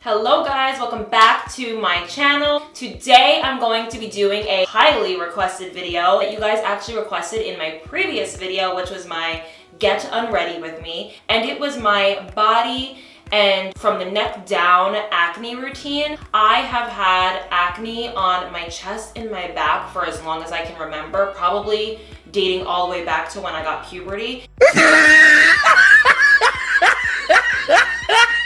Hello guys, welcome back to my channel. Today I'm going to be doing a highly requested video that you guys actually requested in my previous video, which was my Get Unready with me. And it was my body and from the neck down acne routine. I have had acne on my chest and my back for as long as I can remember, probably dating all the way back to when I got puberty.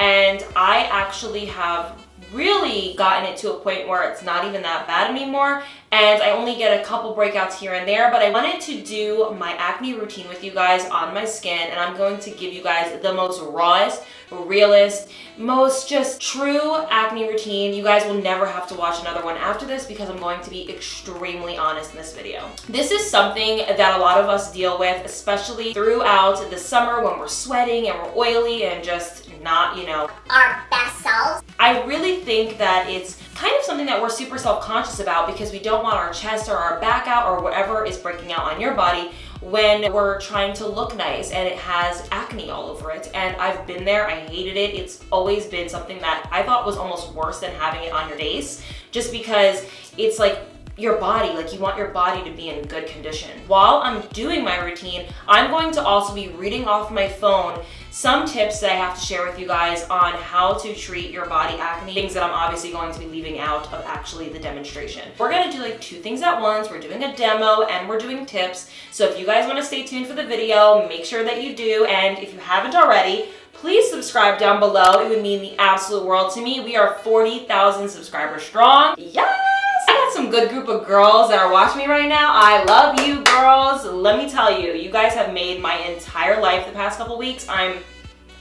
And I actually have really gotten it to a point where it's not even that bad anymore, and I only get a couple breakouts here and there, but I wanted to do my acne routine with you guys on my skin, and I'm going to give you guys the most rawest, realest, most just true acne routine. You guys will never have to watch another one after this because I'm going to be extremely honest in this video. This is something that a lot of us deal with, especially throughout the summer when we're sweating and we're oily and just not, our best selves. I really think that it's kind of something that we're super self-conscious about because we don't want our chest or our back out or whatever is breaking out on your body when we're trying to look nice and it has acne all over it. And I've been there, I hated it. It's always been something that I thought was almost worse than having it on your face, just because it's like your body, like you want your body to be in good condition. While I'm doing my routine, I'm going to also be reading off my phone some tips that I have to share with you guys on how to treat your body acne, things that I'm obviously going to be leaving out of actually the demonstration. We're gonna do like two things at once. We're doing a demo and we're doing tips. So if you guys wanna stay tuned for the video, make sure that you do. And if you haven't already, please subscribe down below. It would mean the absolute world to me. We are 40,000 subscribers strong. Yes! I got some good group of girls that are watching me right now. I love you girls. Let me tell you, you guys have made my entire life the past couple weeks. I'm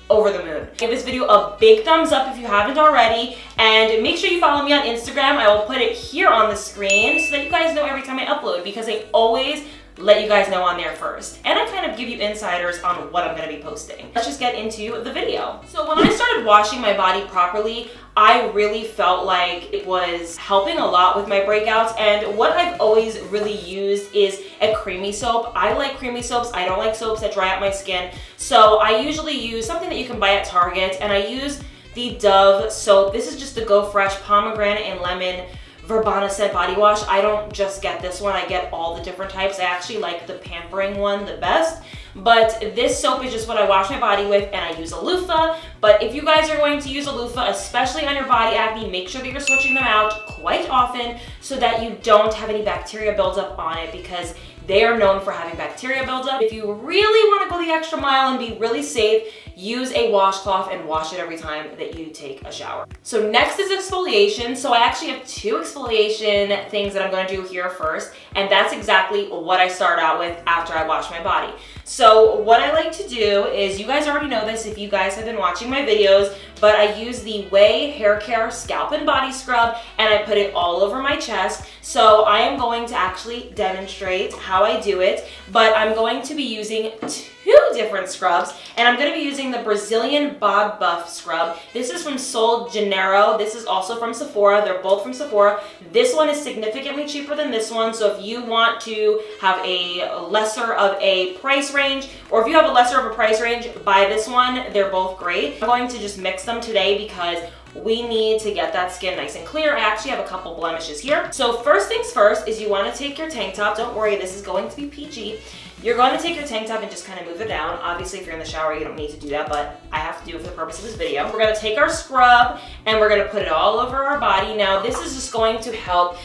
over the moon. Give this video a big thumbs up if you haven't already, and make sure you follow me on Instagram. I will put it here on the screen so that you guys know every time I upload, because I always let you guys know on there first. And I kind of give you insiders on what I'm gonna be posting. Let's just get into the video. So when I started washing my body properly, I really felt like it was helping a lot with my breakouts. And what I've always really used is a creamy soap. I like creamy soaps. I don't like soaps that dry out my skin. So I usually use something that you can buy at Target, and I use the Dove soap. This is just the Go Fresh pomegranate and lemon Verbena scent body wash. I don't just get this one, I get all the different types. I actually like the pampering one the best, but this soap is just what I wash my body with, and I use a loofah. But if you guys are going to use a loofah, especially on your body acne, make sure that you're switching them out quite often so that you don't have any bacteria buildup on it, because they are known for having bacteria buildup. If you really want to go the extra mile and be really safe, use a washcloth and wash it every time that you take a shower. So next is exfoliation. So I actually have two exfoliation things that I'm going to do here first, and that's exactly what I start out with after I wash my body. So what I like to do is, you guys already know this if you guys have been watching my videos, but I use the Ouai Hair Care Scalp and Body Scrub, and I put it all over my chest. So I am going to actually demonstrate how I do it, but I'm going to be using two different scrubs, and I'm going to be using the Brazilian Bod Buff Scrub. This is from Janiero. This is also from Sephora. They're both from Sephora. This one is significantly cheaper than this one, so if you want to have a lesser of a price range, or if you have a lesser of a price range, buy this one. They're both great. I'm going to just mix them today because we need to get that skin nice and clear. I actually have a couple blemishes here. So first things first is you want to take your tank top. Don't worry, this is going to be PG. You're going to take your tank top and just kind of move it down. Obviously, if you're in the shower, you don't need to do that, but I have to do it for the purpose of this video. We're going to take our scrub and we're going to put it all over our body. Now, this is just going to help,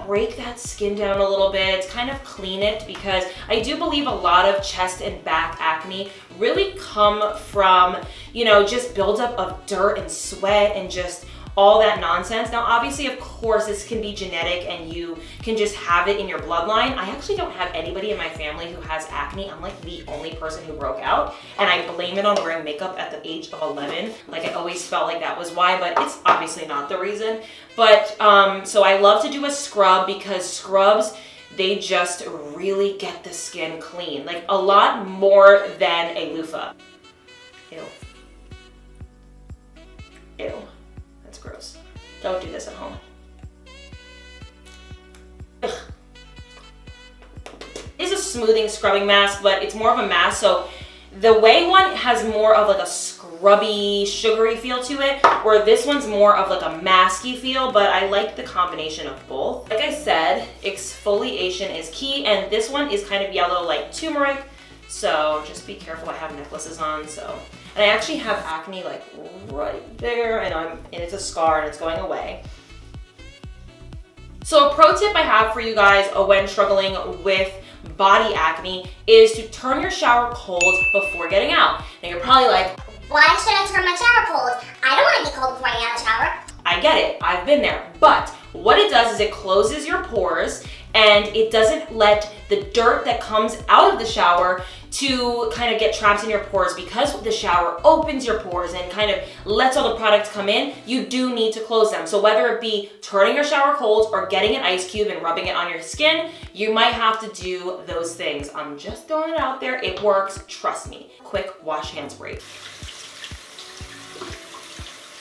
break that skin down a little bit, kind of clean it, because I do believe a lot of chest and back acne really come from, just buildup of dirt and sweat and just all that nonsense. Now, obviously, of course, this can be genetic and you can just have it in your bloodline. I actually don't have anybody in my family who has acne. I'm like the only person who broke out, and I blame it on wearing makeup at the age of 11. Like, I always felt like that was why, but it's obviously not the reason. But, so I love to do a scrub because scrubs, they just really get the skin clean. Like, a lot more than a loofah. Ew. Ew. Gross. Don't do this at home. Ugh. It's a smoothing scrubbing mask, but it's more of a mask. So the Ouai one has more of like a scrub rubby, sugary feel to it, where this one's more of like a masky feel, but I like the combination of both. Like I said, exfoliation is key, and this one is kind of yellow like turmeric, so just be careful. I have necklaces on, so. And I actually have acne like right there, and it's a scar and it's going away. So a pro tip I have for you guys when struggling with body acne is to turn your shower cold before getting out. Now you're probably like, why should I turn my shower cold? I don't want to be cold before I get out of the shower. I get it, I've been there. But what it does is it closes your pores and it doesn't let the dirt that comes out of the shower to kind of get trapped in your pores. Because the shower opens your pores and kind of lets all the products come in, you do need to close them. So whether it be turning your shower cold or getting an ice cube and rubbing it on your skin, you might have to do those things. I'm just throwing it out there. It works, trust me. Quick wash hands break.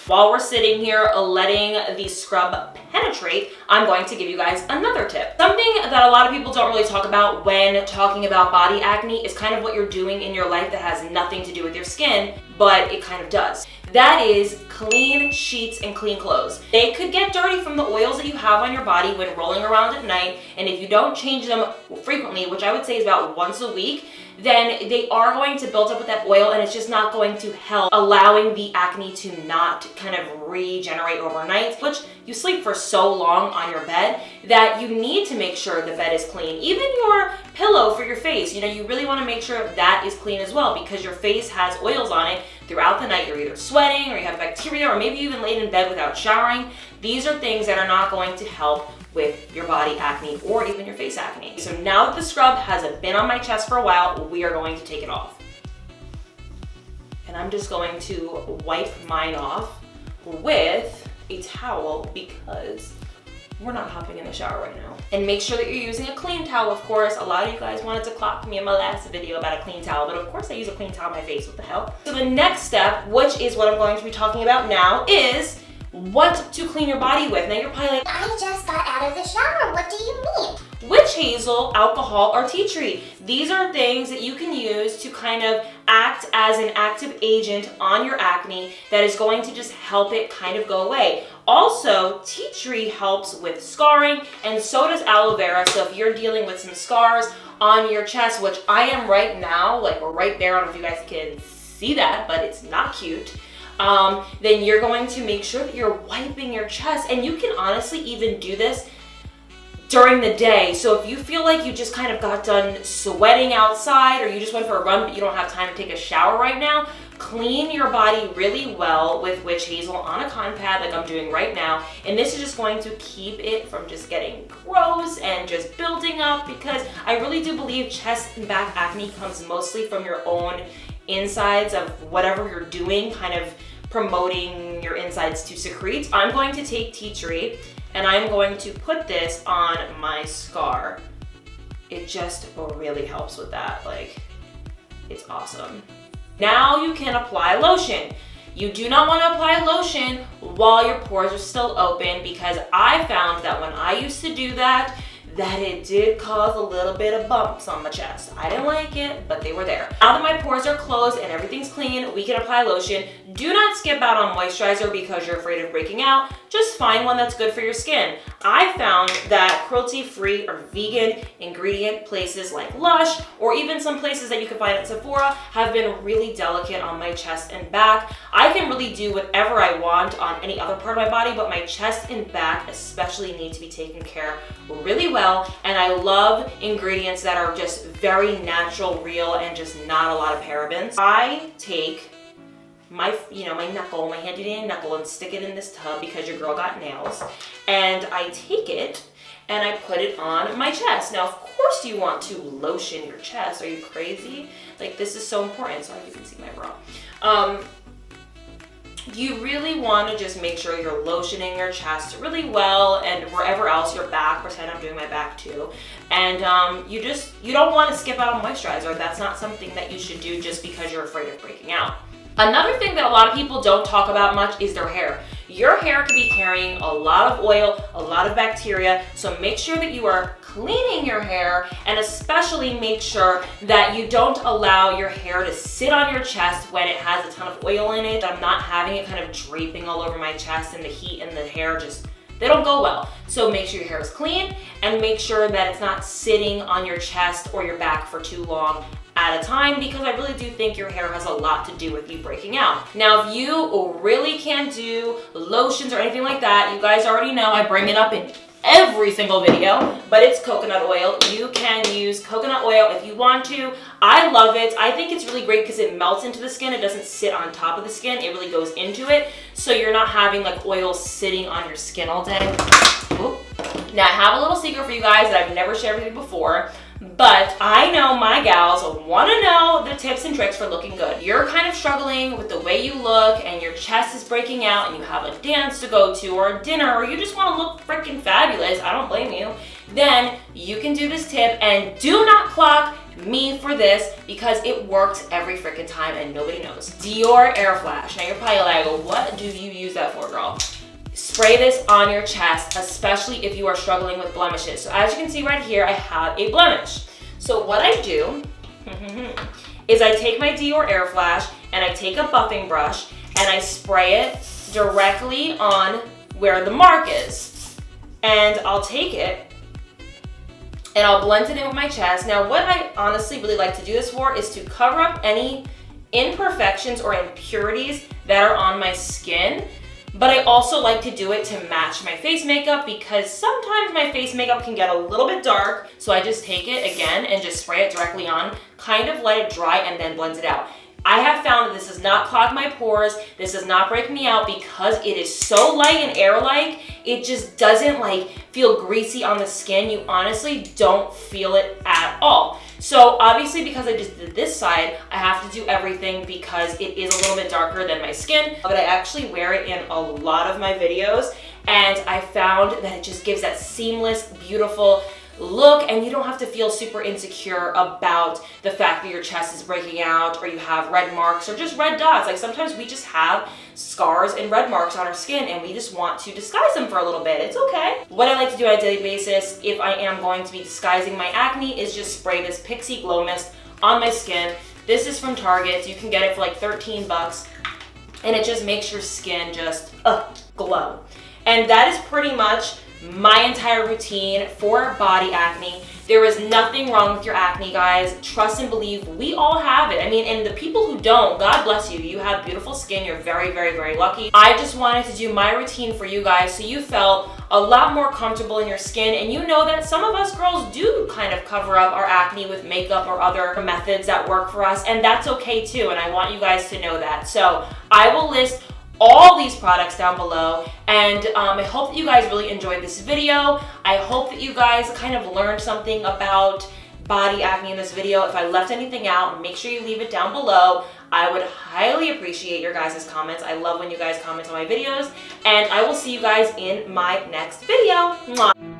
While we're sitting here letting the scrub penetrate, I'm going to give you guys another tip. Something that a lot of people don't really talk about when talking about body acne is kind of what you're doing in your life that has nothing to do with your skin, but it kind of does. That is clean sheets and clean clothes. They could get dirty from the oils that you have on your body when rolling around at night, and if you don't change them frequently, which I would say is about once a week, then they are going to build up with that oil, and it's just not going to help allowing the acne to not kind of regenerate overnight, which you sleep for so long on your bed that you need to make sure the bed is clean. Even your pillow for your face, you really want to make sure that is clean as well, because your face has oils on it throughout the night. You're either sweating or you have bacteria, or maybe you even laid in bed without showering. These are things that are not going to help with your body acne or even your face acne. So now that the scrub has been on my chest for a while, we are going to take it off. And I'm just going to wipe mine off with a towel because we're not hopping in the shower right now. And make sure that you're using a clean towel, of course. A lot of you guys wanted to clock me in my last video about a clean towel, but of course I use a clean towel on my face, what the hell? So the next step, which is what I'm going to be talking about now, is what to clean your body with. Now you're probably like, I just got out of the shower. What do you mean? Witch hazel, alcohol, or tea tree. These are things that you can use to kind of act as an active agent on your acne that is going to just help it kind of go away. Also, tea tree helps with scarring, and so does aloe vera. So if you're dealing with some scars on your chest, which I am right now, like we're right there, I don't know if you guys can see that, but it's not cute. Then you're going to make sure that you're wiping your chest, and you can honestly even do this during the day. So if you feel like you just kind of got done sweating outside, or you just went for a run but you don't have time to take a shower right now, clean your body really well with witch hazel on a cotton pad like I'm doing right now. And this is just going to keep it from just getting gross and just building up, because I really do believe chest and back acne comes mostly from your own insides of whatever you're doing, kind of promoting your insides to secrete. I'm going to take tea tree and I'm going to put this on my scar. It just really helps with that. Like, it's awesome. Now you can apply lotion. You do not want to apply lotion while your pores are still open, because I found that when I used to do that, it did cause a little bit of bumps on my chest. I didn't like it, but they were there. Now that my pores are closed and everything's clean, we can apply lotion. Do not skip out on moisturizer because you're afraid of breaking out. Just find one that's good for your skin. I found that cruelty-free or vegan ingredient places like Lush, or even some places that you can find at Sephora, have been really delicate on my chest and back. I can really do whatever I want on any other part of my body, but my chest and back especially need to be taken care of really well. And I love ingredients that are just very natural, real, and just not a lot of parabens. I take my, my knuckle, my handy dandy knuckle, and stick it in this tub because your girl got nails. And I take it and I put it on my chest. Now, of course you want to lotion your chest. Are you crazy? Like, this is so important. Sorry, you can see my bra. You really want to just make sure you're lotioning your chest really well, and wherever else, your back, pretend I'm doing my back too. And you don't want to skip out on moisturizer. That's not something that you should do just because you're afraid of breaking out. Another thing that a lot of people don't talk about much is their hair. your hair could be carrying a lot of oil, a lot of bacteria, so make sure that you are cleaning your hair, and especially make sure that you don't allow your hair to sit on your chest when it has a ton of oil in it. I'm not having it kind of draping all over my chest, and the heat and the hair just, they don't go well. So make sure your hair is clean and make sure that it's not sitting on your chest or your back for too long at a time, because I really do think your hair has a lot to do with you breaking out. Now, if you really can't do lotions or anything like that, you guys already know I bring it up in every single video, but it's coconut oil. You can use coconut oil if you want to. I love it. I think it's really great because it melts into the skin. It doesn't sit on top of the skin. It really goes into it, so you're not having like oil sitting on your skin all day. Oop. Now, I have a little secret for you guys that I've never shared with you before, but I know my gals want to know the tips and tricks for looking good. You're kind of struggling with the way you look and your chest is breaking out and you have a dance to go to or a dinner, or you just want to look freaking fabulous, I don't blame you, then you can do this tip, and do not clock me for this because it works every freaking time and nobody knows. Dior Air Flash. Now you're probably like, what do you use that for, girl? Spray this on your chest, especially if you are struggling with blemishes. So as you can see right here, I have a blemish. So what I do is I take my Dior Air Flash and I take a buffing brush and I spray it directly on where the mark is. And I'll take it and I'll blend it in with my chest. Now, what I honestly really like to do this for is to cover up any imperfections or impurities that are on my skin. But I also like to do it to match my face makeup, because sometimes my face makeup can get a little bit dark. So I just take it again and just spray it directly on, kind of let it dry and then blend it out. I have found that this does not clog my pores. This does not break me out because it is so light and air-like. It just doesn't like feel greasy on the skin. You honestly don't feel it at all. So obviously, because I just did this side, I have to do everything because it is a little bit darker than my skin. But I actually wear it in a lot of my videos, and I found that it just gives that seamless, beautiful look, and you don't have to feel super insecure about the fact that your chest is breaking out or you have red marks or just red dots. Like sometimes we just have scars and red marks on our skin and we just want to disguise them for a little bit. It's okay. What I like to do on a daily basis if I am going to be disguising my acne is just spray this Pixi Glow Mist on my skin. This is from Target. You can get it for like 13 bucks, and it just makes your skin just glow. And that is pretty much my entire routine for body acne. There is nothing wrong with your acne, guys. Trust and believe, we all have it. I mean, and the people who don't, God bless you. You have beautiful skin. You're very, very, very lucky. I just wanted to do my routine for you guys so you felt a lot more comfortable in your skin, and you know that some of us girls do kind of cover up our acne with makeup or other methods that work for us, and that's okay too, and I want you guys to know that. So I will list all these products down below, and I hope that you guys really enjoyed this video. I hope that you guys kind of learned something about body acne in this video. If I left anything out, make sure you leave it down below. I would highly appreciate your guys' comments. I love when you guys comment on my videos, and I will see you guys in my next video. Mwah.